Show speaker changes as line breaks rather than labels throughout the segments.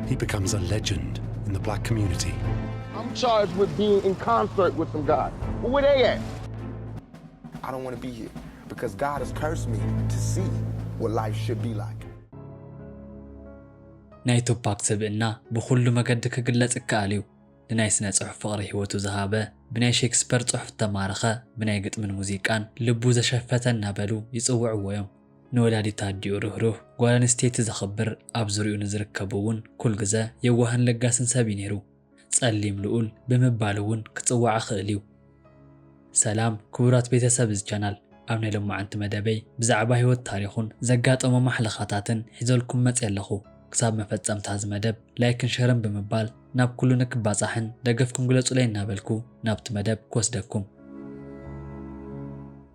he becomes a legend in the black community.
I'm charged with being in concert with some God. Well, where they at?
I don't want to be here because God has cursed me to see what life should be like.
ናይ ቱፓክ ስብዕና ብኩሉ መገዲ ክግለጽ ይከኣል እዩ። ንናይ ስነ ጽሑፍ ፍቕሪ ህይወቱ ዝሃበ ብናይ ሼክስፐር ጽሑፍ ተማረኸ ብናይ ግጥምን ሙዚቃን ልቡ ዘሸፈተ እናበሉ ይጽውዕዎ እዮም። ንወላዲታ ኣዲኡ ርህሩህ ጓል ኣንስተይቲ ዘኽብር ኣብ ዙርዩኡ ንዝርከቡ እውን ኩል ግዜ የዋህን ለጋስን ሰብ እዩ ነይሩ። ጸሊም ልዑል ብምባል እውን ክጽዋዕ ክእል እዩ። ሰላም ክቡራት ቤተሰብ እዚ ቻናል ኣብ ናይ ሎማዓንቲ መደበይ ብዛዕባ ህይወት ታሪኹን ዘጋጠሞ ማሕለኻታትን ሒዘልኩም መጽ ኣለኹ። ክሳብ መፈጸምታ ዝመደብ ላይክን ሸርን ብምባል ናብ ኩሉ ንክባጻሕን ደገፍኩም ግለጹለይ እናበልኩ ናብቲ መደብ ክወስደኩም።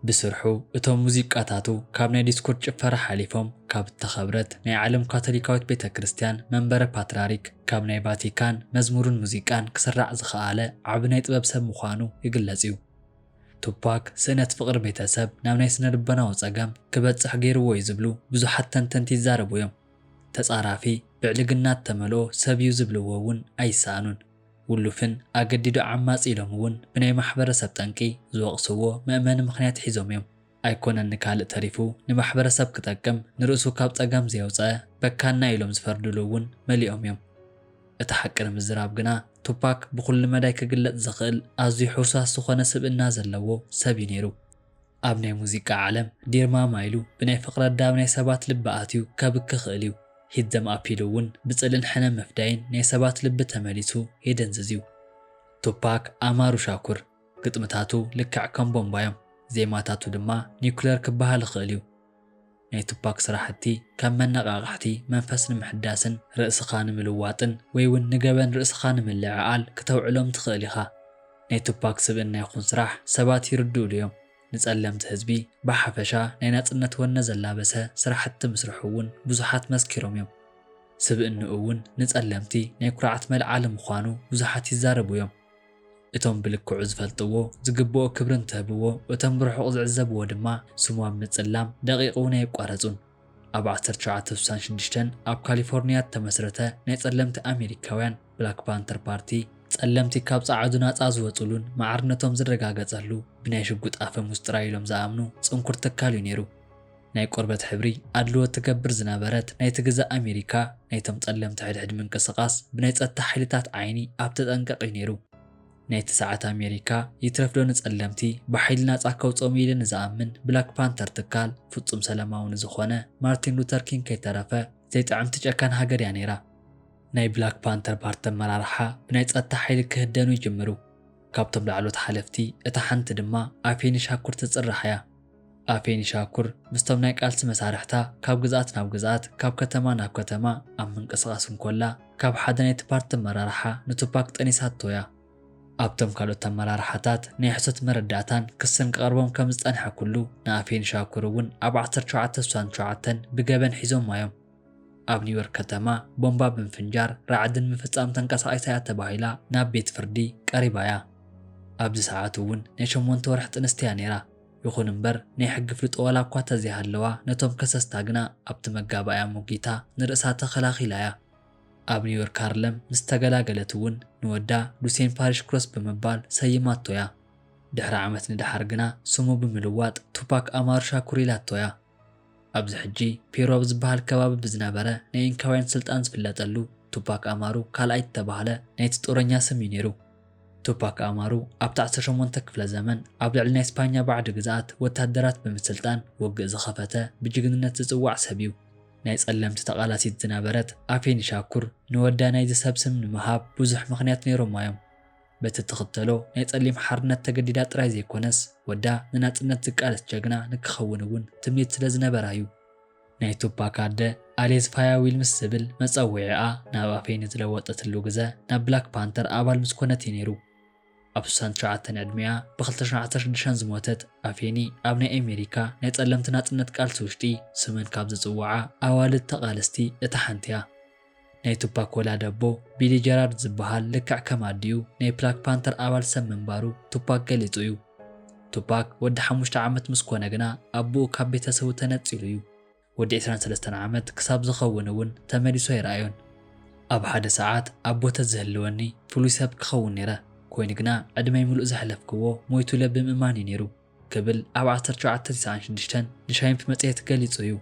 ብስርሑ እቶም ሙዚቃታቱ ካብ ናይ ዲስኮርድ ጭፈራ ሓሊፎም ካብ እተኸብረት ናይ ዓለም ካቶሊካዊት ቤተ ክርስቲያን መንበረ ፓትርያርክ ካብ ናይ ቫቲካን መዝሙርን ሙዚቃን ክስራዕ ዝኸኣለ ዓብ ናይ ጥበብ ሰብ ምዃኑ ይግለጽ እዩ። ቱፓክ ስእነት ፍቕሪ ቤተሰብ ናብ ናይ ስነ ልቦናዊ ጸገም ክበጽሕ ገይርዎ እዩ ዝብሉ ብዙሓት ተንተንቲ ይዛረቡ እዮም። ተጻራፊ ብዕልግናት ተመልኦ ሰብ እዩ ዝብልዎ እውን ኣይሰኣኑን። ውሉፍን ኣገዲዱ ዓማጺ ኢሎም እውን ብናይ ማሕበረሰብ ጠንቂ ዝወቕስዎ ምእመን ምኽንያት ሒዞም እዮም። ኣይኮነን ንካልእ ተሪፉ ንማሕበረሰብ ክጠቅም ንርእሱ ካብ ጸገም ዘየውፀአ በካና ኢሎም ዝፈርድሉ እውን መሊኦም እዮም። እቲ ሓቂ ንምዝራብ ግና ቱፓክ ብኩሉ መዳይ ክግለጽ ዝኽእል ኣዝዩ ሕውሳስ ዝኾነ ስብዕና ዘለዎ ሰብ እዩ ነይሩ። ኣብ ናይ ሙዚቃ ዓለም ዲርማማ ኢሉ ብናይ ፍቕሪ ኣዳብ ናይ ሰባት ልቢ ኣትዩ ከብኪ ክእል እዩ። ሂደም ኣፒሉ እውን ብጽልን ሕነም መፍዳይን ናይ ሰባት ልቢ ተመሊሱ የደንዝዝ እዩ። ቱፓክ ኣማሩ ሻኩር ግጥምታቱ ልክዕ ከም ቦምባ እዮም። ዜማታቱ ድማ ኒውክሌር ክበሃል ይኽእል እዩ። ናይ ቱፓክ ስራሕቲ ከም መነቓቕሕቲ መንፈስ ንምሕዳስን ርእስኻ ንምልዋጥን ወይ እውን ንገበን ርእስኻ ንምልዕዓል ክተውዕሎም ትኽእል ኢኻ። ናይ ቱፓክ ስብዕና ይኹን ስራሕ ሰባት ይርድኡሉ እዮም። ንጸለምቲ ህዝቢ ብሓፈሻ ናይ ናጽነት ወነ ዘላበሰ ስራሕቲ ምስርሑ እውን ብዙሓት መስኪሮም እዮም። ስብዕንኡ እውን ንጸለምቲ ናይ ኩርዓት መልዓሊ ምዃኑ ብዙሓት ይዛረቡ እዮም። እቶም ብልክዑ ዝፈልጥዎ ዝግብኦ ክብሪ እንትህብዎ እቶም ብርሑቕ ዝዕዘብዎ ድማ ስሙ ኣብ ምጽላም ደቂቕ እውን ኣይቋረጹን። ኣብ 1966 ኣብ ካሊፎርንያ ተመስረተ ናይ ጸለምቲ ኣሜሪካውያን ብላክ ፓንተር ፓርቲ ጸለምቲ ካብ ጻዕዱ ናጻ ዝወጹሉን ማዕርነቶም ዝረጋገጸሉ ብናይ ሽጉጥ ኣፈ ሙስጥራ ኢሎም ዝኣምኑ ጽንኩር ትካል እዩ ነይሩ። ናይ ቆርበት ሕብሪ ኣድልዎ ትገብር ዝነበረት ናይቲ ግዛእ ኣሜሪካ ናይቶም ጸለምቲ ሕድሕድ ምንቅስቓስ ብናይ ጸጥታ ሓይልታት ዓይኒ ኣብ ተጠንቀቕ እዩ ነይሩ። ናይቲ ሰዓት ኣሜሪካ ይትረፍዶ ንጸለምቲ ብሓይሊ ናጻ ከውጾም ኢሉ ንዝኣምን ብላክ ፓንተር ትካል ፍጹም ሰላማዊ ንዝኾነ ማርቲን ሉተር ኪንግ ከይተረፈ ዘይጥዕምቲ ጨካን ሃገር እያ ነይራ። ናይ ብላክ ፓንተር ፓርቲ ኣመራርሓ ብናይ ጸጥታ ሓይሊ ክህደኑ ይጅምሩ። ካብቶም ላዕሎት ሓለፍቲ እታ ሓንቲ ድማ ኣፌኒ ሻኩር ትጽራሕ እያ። ኣፌኒ ሻኩር ምስቶም ናይ ቃልሲ መሳርሕታ ካብ ግዛኣት ናብ ግዛኣት ካብ ከተማ ናብ ከተማ ኣብ ምንቅስቓስ እንኮላ ካብ ሓደ ናይቲ ፓርቲ ኣመራርሓ ንቱፓክ ጠኒሳቶ እያ። ኣብቶም ካልኦት ኣመራርሓታት ናይ ሕሶት መረዳእታን ክስን ክቐርቦም ከም ዝጸንሐ ኩሉ ንኣፌኒ ሻኩር እውን ኣብ 1967 ብገበን ሒዞም እዮም። ኣብ ኒውዮርክ ከተማ ቦምባ ብምፍንጃር ራዕድን ምፍጻም ተንቀሳቒሳ እያ ተባሂላ ናብ ቤት ፍርዲ ቀሪባ እያ። ኣብዚ ሰዓት እውን ናይ 8 ወርሒ ጥንስቲ እያ ነይራ። ይኹን እምበር ናይ ሕጊ ፍልጦ ዋላ እኳ ተዘይሃለዋ ነቶም ከሰስታ ግና ኣብቲ መጋባእያ ሞጊታ ንርእሳ ተኸላኺላ እያ። ኣብ ኒውዮርክ ሃርለም ምስ ተገላገለት እውን ንወዳ ሉሴን ፓሪሽ ክሮስ ብምባል ሰይማቶ እያ። ድሕሪ ዓመት ንድሓር ግና ስሙ ብምልዋጥ ቱፓክ ኣማሩ ሻኩር ኢላቶ እያ። ኣብዚ ሕጂ ፔሩ ኣብ ዝበሃል ከባቢ ብዝነበረ ናይ ኢንካውያን ስልጣን ዝፍለጠሉ ቱፓክ ኣማሩ ካልኣይ ተባህለ ናይቲ ጦረኛ ስም እዩ ነይሩ። ቱፓክ ኣማሩ ኣብ 18 ክፍለ ዘመን ኣብ ልዕሊ ናይ ስፓኛ ባዕዲ ግዛኣት ወታደራት ብምስልጣን ወግእ ዝኸፈተ ብጅግንነት ዝጽዋዕ ሰብ እዩ። ናይ ጸለምቲ ተቓላሲት ዝነበረት ኣፌኒ ሻኩር ንወዳ ናይዚ ሰብ ስም ንምሃብ ብዙሕ ምኽንያት ነይሮም እዮም። በቲ ትኽተሎ ናይ ጸሊም ሓርነት ተገዲዳ ጥራይ ዘይኮነስ ወዳ ንናጽነት ዝቃለስ ጀግና ንክኸውን እውን ትምኒት ስለ ዝነበራ እዩ። ናይ ቱፓክ ኣደ ኣሌዝ ፋያ ዊልምስ ዝብል መጸውዒዓ ናብ ኣፌኒ ዝለወጠትሉ ግዜ ናብ ብላክ ፓንተር ኣባል ምስ ኮነት እዩ ነይሩ። ኣብ 69 ዕድሚኣ ብ2016 ዝሞተት ኣፌኒ ኣብ ናይ ኣሜሪካ ናይ ጸለምቲ ናጽነት ቃልሲ ውሽጢ ስመን ካብ ዝጽውዓ ኣዋልድ ተቓለስቲ እታ ሓንቲ እያ። ናይ ቱፓክ ወላድ ኣቦ ቢሊ ጀራርድ ዝበሃል ልክዕ ከም ኣድዩ ናይ ብላክ ፓንተር ኣባል ሰብ ምንባሩ ቱፓክ ገሊጹ እዩ። ቱፓክ ወዲ 5 ዓመት ምስ ኮነ ግና ኣቦኡ ካብ ቤተሰቡ ተነጺሉ እዩ። ወዲ 23 ዓመት ክሳብ ዝኸውን እውን ተመሊሶ ይረኣዮን። ኣብ ሓደ ሰዓት ኣብ ቦታ ዝህልወኒ ፍሉይ ሰብ ክኸውን ነይረ ኮይኑ ግና ዕድመይ ሙሉእ ዘሕለፍክዎ ሞይቱ ለብም እማን እዩ ነይሩ ክብል ኣብ 1996 ንሻይንፍ መጽሔት ገሊጹ እዩ።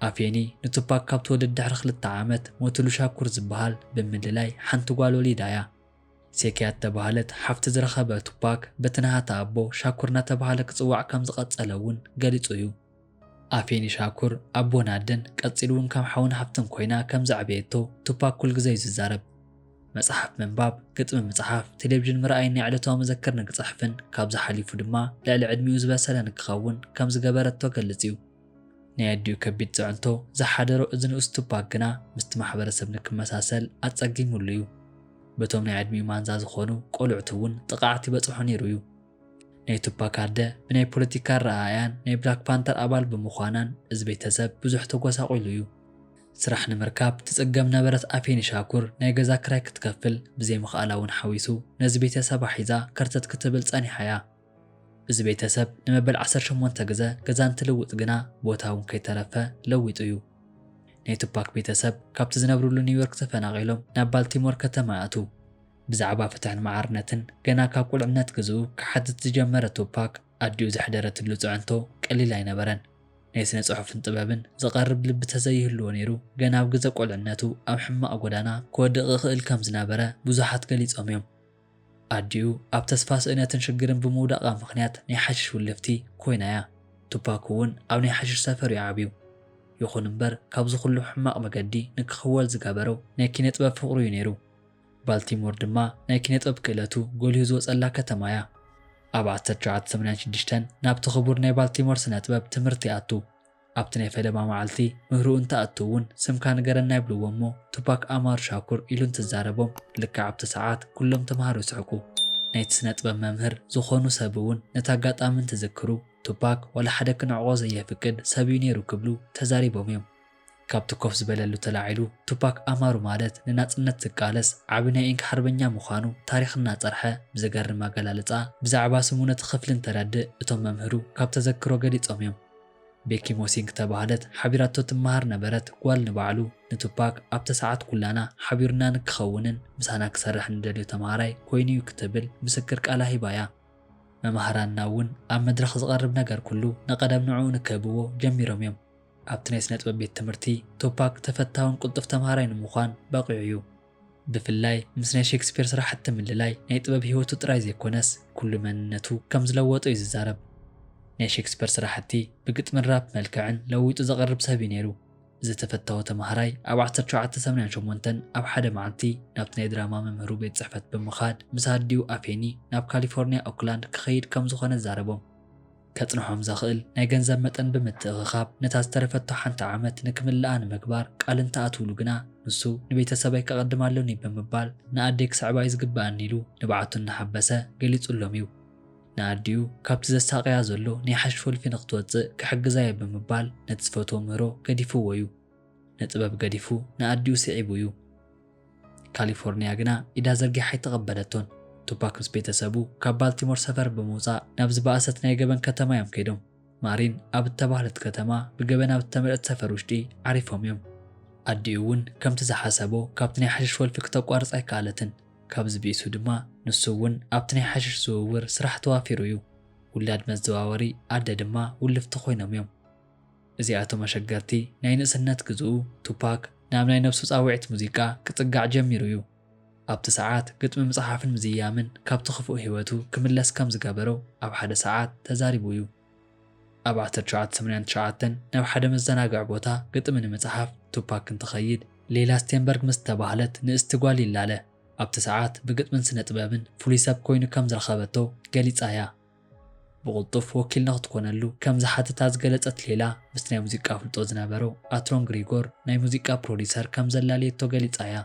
ኣፌኒ ንቱፓክ ካብ ተወለደ ድሕሪ 2 ዓመት ሞቱሉ ሻኩር ዝበሃል ብምልላይ ሓንቲ ጓል ወሊዳ እያ። ሴኪያት ተባህለት ሓፍቲ ዝረኸበ ቱፓክ በትናሃታ ኣቦ ሻኩር እናተባህለ ክጽዋዕ ከም ዝቐጸለ እውን ገሊጹ እዩ። ኣፌኒ ሻኩር ኣቦን ኣደን ቀጺሉ እውን ከም ሓውን ሓፍትን ኮይና ከም ዘዕበየቶ ቱፓክ ኩሉ ግዜ ይዛረብ። መጽሓፍ ምንባብ፣ ግጥሚ ምጽሓፍ፣ ቴሌቪዥን ምርኣይን ናይ ዕለታዊ መዘክር ንክጽሕፍን ካብዚ ሓሊፉ ድማ ልዕሊ ዕድሚኡ ዝበሰለ ንክኸውን ከም ዝገበረቶ ገልጽ እዩ። ናይ ኣዲኡ ከቢድ ጽዕንቶ ዝሓደሮ እዚ ንኡስ ቱፓክ ግና ምስቲ ማሕበረሰብ ንክመሳሰል ኣጸጊሙሉ እዩ። በቶም ናይ ዕድሚኡ ማንዛ ዝኾኑ ቆልዑት እውን ጥቃዕቲ ይበጽሑ ነይሩ እዩ። ናይ ቱፓክ ኣደ ብናይ ፖለቲካ ረኣያን ናይ ብላክ ፓንተር ኣባል ብምዃናን እዚ ቤተሰብ ብዙሕ ተጎሳቂሉ እዩ። ስራሕ ንምርካብ ትጽገም ነበረት ኣፌኒ ሻኩር ናይ ገዛ ክራይ ክትከፍል ብዘይ ምኽኣላ እውን ሓዊሱ ነዚ ቤተሰብ ሒዛ ከርተት ክትብል ጸኒሓ እያ። እዚ ቤተሰብ ንመበል 18 ግዜ ገዛ እንትልውጥ ግና ቦታ እውን ከይተረፈ ለዊጡ እዩ። ናይ ቱፓክ ቤተሰብ ካብቲ ዝነብሩሉ ኒውዮርክ ተፈናቒሎም ናብ ባልቲሞር ከተማ ኣቱ። ብዛዕባ ፍትሕን ማዕርነትን ገና ካብ ቁልዕነት ግዝኡ ክሓትት ዝጀመረ ቱፓክ ኣዲኡ ዘሕደረትሉ ጽዕንቶ ቀሊል ኣይነበረን። ናይ ስነ ጽሑፍን ጥበብን ዝቐርብ ልቢ ተዘይህልዎ ነይሩ ገና ኣብ ግዜ ቁልዕነቱ ኣብ ሕማቕ ጎዳና ክወድቕ ይኽእል ከም ዝነበረ ብዙሓት ገሊጾም እዮም። ኣዲኡ ኣብ ተስፋ ስእነትን ሽግርን ብምውዳቓ ምኽንያት ናይ ሓሽሽ ውልፍቲ ኮይና እያ። ቱፓክ እውን ኣብ ናይ ሓሽሽ ሰፈር እዩ ዓብዩ። ይኹን እምበር ካብዚ ኩሉ ሕማቕ መገዲ ንክኽወል ዝገበረው ናይ ኪነ ጥበብ ፍቕሩ እዩ ነይሩ። ባልቲሞር ድማ ናይ ኪነ ጥበብ ክእለቱ ጎልሁ ዝወጸላ ከተማ እያ። ኣብ 1986 ናብቲ ክቡር ናይ ባልቲሞር ስነ ጥበብ ትምህርቲ ኣቱ። ኣብቲ ናይ ፈለማ መዓልቲ ምህሩኡ እንተኣቱ እውን ስምካ ንገረና ይብልዎ እሞ ቱፓክ ኣማሩ ሻኩር ኢሉ እንትዛረቦም ልክዕ ኣብቲ ሰዓት ኩሎም ተምሃሮ ይስሕቁ። ናይቲ ስነ ጥበብ መምህር ዝኾኑ ሰብ እውን ነቲ ኣጋጣሚ እንትዝክሩ ቱፓክ ዋላ ሓደ ክንዕቆ ዘየፍቅድ ሰብ እዩ ነይሩ ክብሉ ተዛሪቦም እዮም። ካብቲ ኮፍ ዝበለሉ ተላዒሉ ቱፓክ ኣማሩ ማለት ንናጽነት ዝቃለስ ዓቢ ናይ ኢንክ ሓርበኛ ምዃኑ ታሪክ እናጸርሐ ብዘገርም ኣገላልጻ ብዛዕባ ስሙ ነቲ ክፍሊ እንተረድእ እቶም መምህሩ ካብ ተዘክሮ ገሊጾም እዮም። ቤኪ ሞሲንግ ተባህለት ሓቢራቶ ትመሃር ነበረት ጓል ንባዕሉ ንቱፓክ ኣብቲ ሰዓት ኩላና ሓቢሩና ንክኸውንን ምሳና ክሰርሕ ንደልዩ ተምሃራይ ኮይኑ እዩ ክትብል ምስክር ቃላ ሂባ እያ። መምሃራና እውን ኣብ መድረኽ ዝቐርብ ነገር ኩሉ ንቐደም ንዕኡ ንክህብዎ ጀሚሮም እዮም። ኣብቲ ናይ ስነ ጥበብ ቤት ትምህርቲ ቱፓክ ተፈታውን ቁልጡፍ ተምሃራይ ንምዃን በቂዑ እዩ። ብፍላይ ምስ ናይ ሼክስፒር ስራሕቲ ምልላይ ናይ ጥበብ ህይወቱ ጥራይ ዘይኮነስ ኩሉ መንነቱ ከም ዝለወጦ እዩ ዝዛረብ። ናይ ሼክስፒር ስራሕቲ ብግጥምን ራፕ መልክዕን ለዊጡ ዘቐርብ ሰብ እዩ ነይሩ። እዚ ተፈታዊ ተምሃራይ ኣብ 1988 ኣብ ሓደ መዓልቲ ናብቲ ናይ ድራማ መምህሩ ቤት ጽሕፈት ብምኻድ ምስ ኣዲኡ ኣፌኒ ናብ ካሊፎርኒያ ኦክላንድ ክኸይድ ከም ዝኾነ ዛረቦም። ከጽንሖም ዘኽእል ናይ ገንዘብ መጠን ብምትእኽኻብ ነታ ዝተረፈቶ ሓንቲ ዓመት ንክምላኣ ንምግባር ቃል እንተኣትውሉ ግና ንሱ ንቤተሰበይ ከቐድም ኣለኒ ብምባል ንኣደይ ክስዕባይ ዝግባአኒ ኢሉ ንባዕቱ እናሓበሰ ገሊጹሎም እዩ። ንኣዲኡ ካብቲ ዘሳቀያ ዘሎ ናይ ሓሽ ፈልፊ ንክትወፅእ ክሕግዛየ ብምባል ነቲ ዝፈትዎ ምህሮ ገዲፍዎ እዩ። ንጥበብ ገዲፉ ንኣዲኡ ስዒቡ እዩ። ካሊፎርኒያ ግና ኢዳ ዘርጊሓ ኣይተቐበለቶን። ቱፓክ ምስ ቤተሰቡ ካብ ባልቲሞር ሰፈር ብምውፃእ ናብ ዝበኣሰት ናይ ገበን ከተማ እዮም ከይዶም። ማሪን ኣብ እተባህለት ከተማ ብገበን ኣብ እተመልአት ሰፈር ውሽጢ ዓሪፎም እዮም። ኣዲኡ እውን ከምቲ ዝሓሰቦ ካብቲ ናይ ሓሽሽ ፈልፊ ክተቋርፅ ኣይከኣለትን። ካብዚ ቢእሱ ድማ ንሱ እውን ኣብቲ ናይ ሓሽሽ ዝውውር ስራሕ ተዋፊሩ እዩ። ውላድ መዘዋወሪ ኣደ ድማ ውልፍቲ ኮይኖም እዮም። እዚኣቶም ኣሸገርቲ ናይ ንእስነት ግዝኡ ቱፓክ ናብ ናይ ነብሱ ፃውዒት ሙዚቃ ክጽጋዕ ጀሚሩ እዩ። ኣብቲ ሰዓት ግጥሚ መጽሓፍን ምዝያምን ካብቲ ክፉእ ህይወቱ ክምለስ ከም ዝገበረው ኣብ ሓደ ሰዓት ተዛሪቡ እዩ። ኣብ 1989 ናብ ሓደ መዘናግዒ ቦታ ግጥሚ ንምጽሓፍ ቱፓክ እንትኸይድ ሌላ ስቴንበርግ ምስ ተባህለት ንእስቲ ጓል ይላለ። ኣብቲ ሰዓት ብግጥምን ስነ ጥበብን ፍሉይ ሰብ ኮይኑ ከም ዝረኸበቶ ገሊጻ እያ። ብቕልጡፍ ወኪል ንኽትኮነሉ ከም ዝሓተታ ዝገለጸት ሌላ ምስ ናይ ሙዚቃ ፍልጦ ዝነበረው ኣትሮን ግሪጎር ናይ ሙዚቃ ፕሮዲሰር ከም ዘላልየቶ ገሊጻ እያ።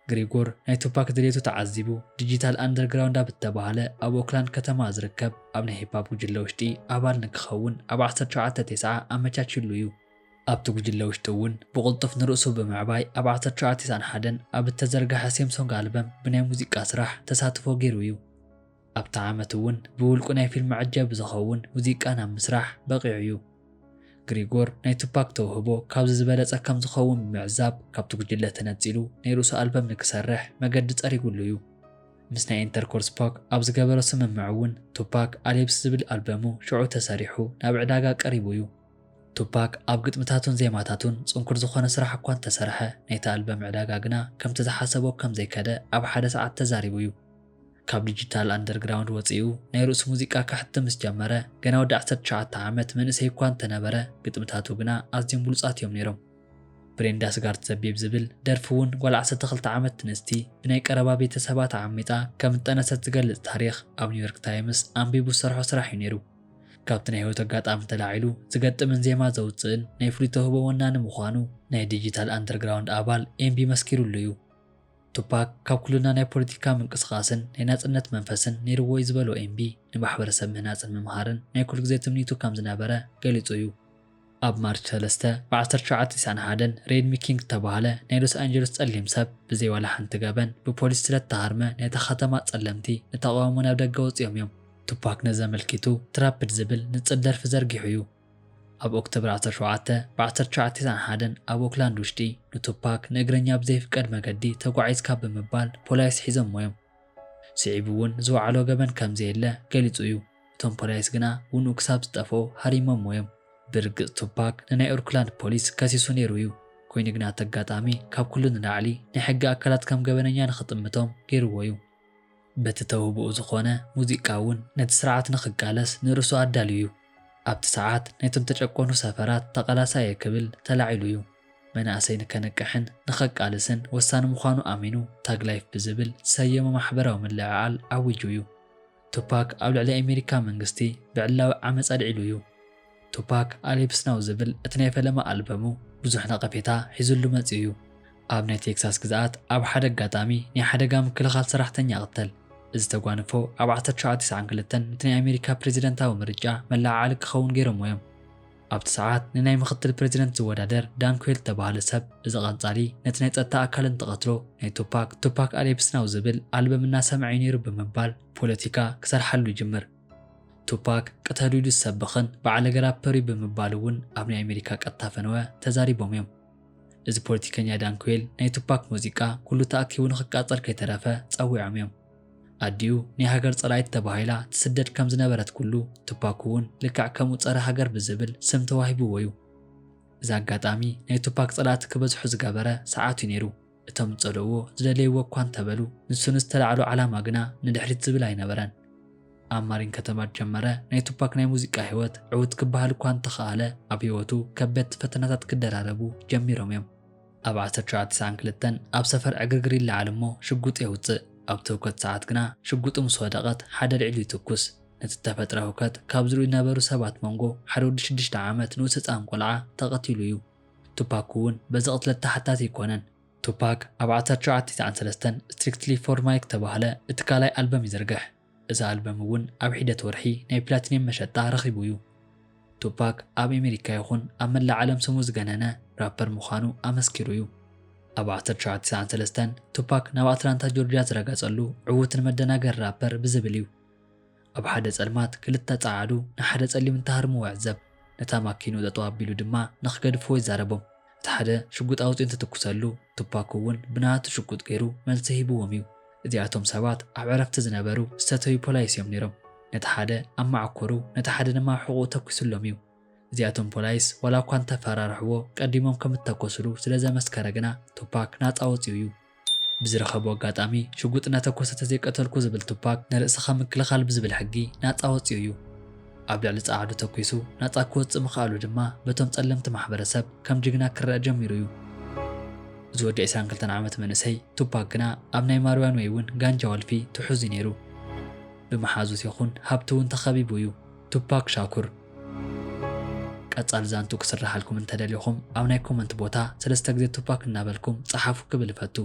ግሪጎር ናይ ቱፓክ ድሌቱ ተዓዚቡ ዲጂታል አንደርግራውንድ ኣብ እተባህለ ኣብ ኦክላንድ ከተማ ዝርከብ ኣብ ናይ ሂፓፕ ጉጅለ ውሽጢ ኣባል ንክኸውን ኣብ 1990 ኣመቻችሉ እዩ። ኣብቲ ጉጅለ ውሽጢ እውን ብቕልጡፍ ንርእሱ ብምዕባይ ኣብ 1991 ኣብ እተዘርግሐ ሴምሶንግ ኣልበም ብናይ ሙዚቃ ስራሕ ተሳትፎ ገይሩ እዩ። ኣብቲ ዓመት እውን ብውልቁ ናይ ፊልም ዕጀብ ዝኸውን ሙዚቃ ናብ ምስራሕ በቂዑ እዩ። ግሪጎር ናይ ቱፓክ ተውህቦ ካብዚ ዝበለጸ ከም ዝኸውን ብምዕዛብ ካብቲ ጉጅለ ተነጺሉ ናይ ርእሱ ኣልበም ንክሰርሕ መገዲ ጸሪጉሉ እዩ። ምስ ናይ ኢንተርኮርስ ፓክ ኣብ ዝገበሮ ስምምዕ እውን ቱፓክ ኣሌፕስ ዝብል ኣልበሙ ሽዑ ተሰሪሑ ናብ ዕዳጋ ቀሪቡ እዩ። ቱፓክ ኣብ ግጥምታቱን ዜማታቱን ጽንኩር ዝኾነ ስራሕ እኳ እንተሰርሐ ናይቲ ኣልበም ዕዳጋ ግና ከምቲ ዝሓሰቦ ከም ዘይከደ ኣብ ሓደ ሰዓት ተዛሪቡ እዩ። ካብ ዲጂታል ኣንደርግራውንድ ወፂኡ ናይ ርእሱ ሙዚቃ ክሕትም ምስ ጀመረ ገና ወዲ 19 ዓመት መንእሰይ እኳ እንተነበረ ግጥምታቱ ግና ኣዝዮም ብሉጻት እዮም ነይሮም። ብሬንዳ ስጋርት ዘቢብ ዝብል ደርፊ እውን ጓል 12 ዓመት ትንስቲ ብናይ ቀረባ ቤተሰባት ዓሚጣ ከም እጠነሰት ዝገልጽ ታሪኽ ኣብ ኒውዮርክ ታይምስ ኣንቢቡ ዝሰርሖ ስራሕ እዩ ነይሩ። ካብቲ ናይ ህይወት ኣጋጣሚ ተላዒሉ ዝገጥምን ዜማ ዘውፅእን ናይ ፍሉይ ተውህቦ ወናኒ ምዃኑ ናይ ዲጂታል ኣንደርግራውንድ ኣባል ኤምቢ መስኪሩሉ እዩ። ቱፓክ ካብ ኩሉና ናይ ፖለቲካ ምንቅስቓስን ናይ ናጽነት መንፈስን ነይርዎ እዩ ዝበሎ ኤምቢ ንማሕበረሰብ ምህናፅን ምምሃርን ናይ ኩሉ ግዜ ትምኒቱ ከም ዝነበረ ገሊጹ እዩ። ኣብ ማርች 3 ብ1991 ሬድ ሚኪንግ ዝተባህለ ናይ ሎስ ኣንጀለስ ጸሊም ሰብ ብዘይ ዋላ ሓንቲ ገበን ብፖሊስ ስለተሃርመ ነታ ከተማ ጸለምቲ ንተቃውሞ ናብ ደገ ወፂኦም እዮም። ቱፓክ ነዘመልኪቱ ትራፕድ ዝብል ንጽል ደርፊ ዘርጊሑ እዩ። ኣብ ኦክቶበር 17 ብ1991 ኣብ ኦክላንድ ውሽጢ ንቱፓክ ንእግረኛ ብዘይፍቀድ መገዲ ተጓዒዝካ ብምባል ፖላይስ ሒዞም ሞዮም። ስዒቡ እውን ዝወዓሎ ገበን ከምዘየለ ገሊጹ እዩ። እቶም ፖላይስ ግና ውንኡ ክሳብ ዝጠፍኦ ሃሪሞም ሞዮም። ብርግጽ ቱፓክ ንናይ ኦክላንድ ፖሊስ ከሲሱ ነይሩ እዩ። ኮይኑ ግና ተጋጣሚ ካብ ኩሉ ንላዕሊ ናይ ሕጊ ኣካላት ከም ገበነኛ ንኽጥምቶም ገይርዎ እዩ። በቲ ተውህብኡ ዝኾነ ሙዚቃ እውን ነቲ ስርዓት ንኽቃለስ ንርእሱ ኣዳልዩ እዩ። ኣብቲ ሰዓት ናይቶም ተጨቆኑ ሰፈራት ተቐላሳየ ክብል ተላዒሉ እዩ። መናእሰይ ንከነቅሕን ንኸቃልስን ወሳኒ ምዃኑ ኣሚኑ ታግ ላይፍ ብዝብል ዝሰየመ ማሕበራዊ ምልዕዓል ኣዊጁ እዩ። ቱፓክ ኣብ ልዕሊ ኣሜሪካ መንግስቲ ብዕላዊ ዓመፅ ኣልዒሉ እዩ። ቱፓክ ኣሌፕስ ናው ዝብል እቲ ናይ ፈለማ ኣልበሙ ብዙሕ ነቐፌታ ሒዙሉ መፂኡ እዩ። ኣብ ናይ ቴክሳስ ግዝኣት ኣብ ሓደ ኣጋጣሚ ናይ ሓደጋ ምክልኻል ሰራሕተኛ ቕተል። እዚ ተጓንፎ ኣብ 1992 ነቲ ናይ ኣሜሪካ ፕሬዚደንታዊ ምርጫ መላዓሊ ክኸውን ገይሮም እዮም። ኣብቲ ሰዓት ንናይ ምክትል ፕሬዚደንት ዝወዳደር ዳንኩዌል ተባሃለ ሰብ እዚ ቐንጻሊ ነቲ ናይ ጸጥታ ኣካል እንትቐትሎ ናይ ቱፓክ ኣሌፕስ ናው ዝብል ኣልበም እናሰምዐ ነይሩ ብምባል ፖለቲካ ክሰርሓሉ ይጅምር። ቱፓክ ቅተልሉ ዝሰብኽን በዓለ ራፐር ብምባል እውን ኣብ ናይ ኣሜሪካ ቀጥታ ፈነወ ተዛሪቦም እዮም። እዚ ፖለቲከኛ ዳንኩዌል ናይ ቱፓክ ሙዚቃ ኩሉ ተኣኪቡ ንኽቃጸል ከይተረፈ ጸዊዖም እዮም። ኣዲኡ ናይ ሃገር ጸላኢት ተባሂላ ትስደድ ከም ዝነበረት ኩሉ ቱፓክ እውን ልክዕ ከምኡ ጸረ ሃገር ብዝብል ስም ተዋሂብዎ እዩ። እዚ ኣጋጣሚ ናይ ቱፓክ ጸላእቲ ክበዝሑ ዝገበረ ሰዓቱ ነይሩ። እቶም ዝጸልእዎ ዝደለይዎ እኳ እንተበሉ ንሱ ንዝተላዕሎ ዓላማ ግና ንድሕሪት ዝብል ኣይነበረን። ኣብ ማሪን ከተማ ጀመረ ናይ ቱፓክ ናይ ሙዚቃ ህይወት ዕውት ክበሃል እኳ እንተኸኣለ ኣብ ህይወቱ ከበድቲ ፈተናታት ክደራረቡ ጀሚሮም እዮም። ኣብ 1992 ኣብ ሰፈር ዕግርግር ይለዓል እሞ ሽጉጥ የውፅእ። ኣብ ተውከት ሰዓት ግና ሽጉጡ ምስ ወደቐት ሓደ ልዕሉ ይትኩስ። ነቲ ተፈጥሮ ህውከት ካብ ዝርኡ ነበሩ ሰባት መንጎ ሓደ ወዲ 6 ዓመት ንኡስ ህፃን ቆልዓ ተቐቲሉ እዩ። ቱፓክ እውን በዚ ቅትለት ተሓታቲ ይኮነን። ቱፓክ ኣብ 1993 ስትሪክትሊ ፎር ማይክ ተባህለ እቲ ካልኣይ ኣልበም ይዝርግሕ። እዚ ኣልበም እውን ኣብ ሒደት ወርሒ ናይ ፕላቲኒየም መሸጣ ረኺቡ እዩ። ቱፓክ ኣብ ኣሜሪካ ይኹን ኣብ መላእ ዓለም ስሙ ዝገነነ ራፐር ምዃኑ ኣመስኪሩ እዩ። ኣብ 1993 ቱፓክ ናብ ኣትላንታ ጆርጅያ ዝረገጸሉ ዕውትን መደናገር ራፐር ብዝብል እዩ። ኣብ ሓደ ጸልማት ክልተ ጻዓዱ ንሓደ ጸሊም እንተሃርምዎ ይዕዘብ። ነታ ማኪኑ ጠጠው ኣቢሉ ድማ ንኽገድፍዎ ይዛረቦም። እቲ ሓደ ሽጉጥ ኣውፂኡ እንትትኩሰሉ ቱፓክ እውን ብናቱ ሽጉጥ ገይሩ መልሲ ሂብዎም እዩ። እዚኣቶም ሰባት ኣብ ዕረፍቲ ዝነበሩ ዝተተዩ ፖላይስ እዮም ነይሮም። ነቲ ሓደ ኣብ ማዕኮሩ ነቲ ሓደ ድማ ሕቑኡ ተኪሱሎም እዩ። እዚኣቶም ፖላይስ ዋላ እኳ እንተፈራርሕዎ ቀዲሞም ከም እተኮስሉ ስለ ዘመስከረ ግና ቱፓክ ናፃ ወፂኡ እዩ። ብዝረኸቦ ኣጋጣሚ ሽጉጥ እናተኮሰ ተዘይቀተልኩ ዝብል ቱፓክ ንርእስኻ ምክልኻል ብዝብል ሕጊ ናፃ ወፂኡ እዩ። ኣብ ልዕሊ ጻዕዱ ተኪሱ ናፃ ክወፅእ ምኽኣሉ ድማ በቶም ጸለምቲ ማሕበረሰብ ከም ጅግና ክረአ ጀሚሩ እዩ። እዚ ወዲ 22 ዓመት መንእሰይ ቱፓክ ግና ኣብ ናይ ማርዋን ወይ እውን ጋንጃ ወልፊ ትሑዙ ነይሩ። ብመሓዙት ይኹን ሃብቲ እውን ተኸቢቡ እዩ። ቱፓክ ሻኩር። ቀጻሊ ዛንቱ ክስራሓልኩም እንተደልይኹም ኣብ ናይ ኮመንት ቦታ 3 ግዜ ቱፓክ እናበልኩም ጸሓፉ ክብል ፈቱ።